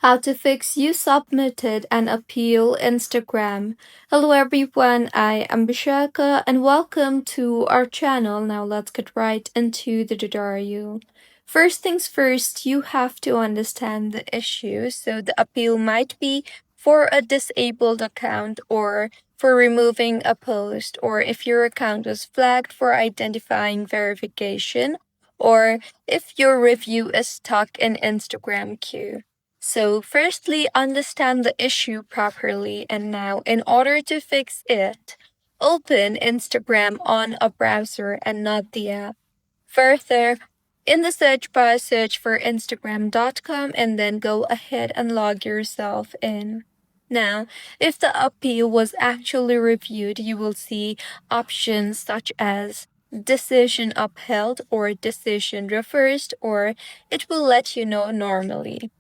How to fix you submitted an appeal Instagram. Hello everyone, I am Bishaka and welcome to our channel. Now let's get right into the tutorial. First things first, you have to understand the issue. So the appeal might be for a disabled account or for removing a post, or if your account was flagged for identifying verification, or if your review is stuck in Instagram queue. So, firstly, understand the issue properly, and now, in order to fix it, open Instagram on a browser and not the app. Further, in the search bar, search for Instagram.com and then go ahead and log yourself in. Now, if the appeal was actually reviewed, you will see options such as decision upheld or decision reversed, or it will let you know normally.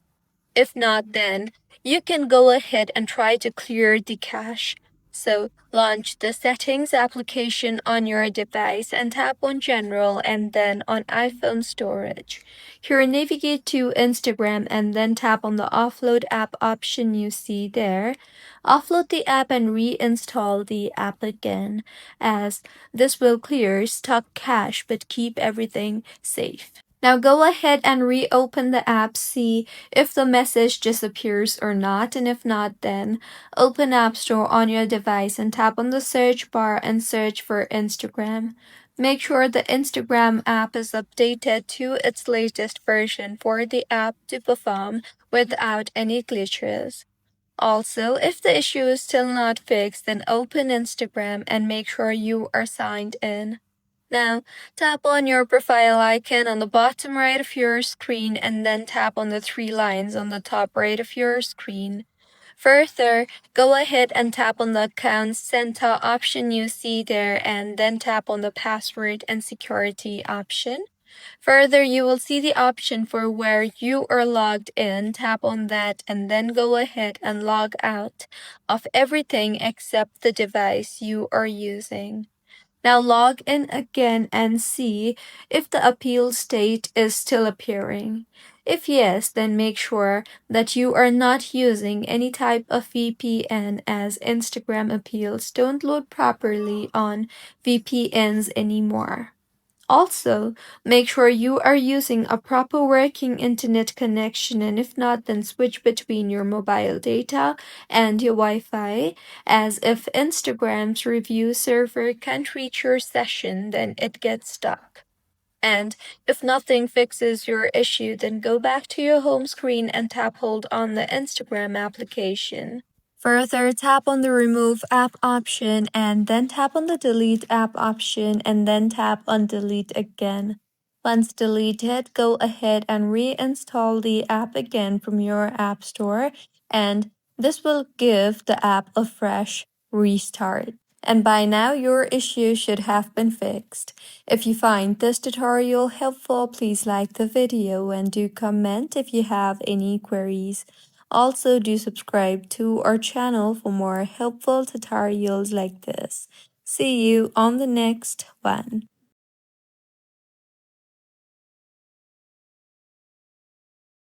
If not, then you can go ahead and try to clear the cache. So, launch the Settings application on your device and tap on General and then on iPhone Storage. Here, navigate to Instagram and then tap on the Offload app option you see there. Offload the app and reinstall the app again, as this will clear stuck cache but keep everything safe. Now go ahead and reopen the app, see if the message disappears or not, and if not, then open App Store on your device and tap on the search bar and search for Instagram. Make sure the Instagram app is updated to its latest version for the app to perform without any glitches. Also, if the issue is still not fixed, then open Instagram and make sure you are signed in. Now, tap on your profile icon on the bottom right of your screen and then tap on the three lines on the top right of your screen. Further, go ahead and tap on the Account Center option you see there and then tap on the Password and Security option. Further, you will see the option for where you are logged in. Tap on that and then go ahead and log out of everything except the device you are using. Now log in again and see if the appeal state is still appearing. If yes, then make sure that you are not using any type of VPN, as Instagram appeals don't load properly on VPNs anymore. Also, make sure you are using a proper working internet connection, and if not, then switch between your mobile data and your Wi-Fi, as if Instagram's review server can't reach your session, then it gets stuck. And if nothing fixes your issue, then go back to your home screen and tap hold on the Instagram application. Further, tap on the Remove App option and then tap on the Delete App option and then tap on Delete again. Once deleted, go ahead and reinstall the app again from your App Store, and this will give the app a fresh restart. And by now, your issue should have been fixed. If you find this tutorial helpful, please like the video and do comment if you have any queries. Also, do subscribe to our channel for more helpful tutorials like this. See you on the next one.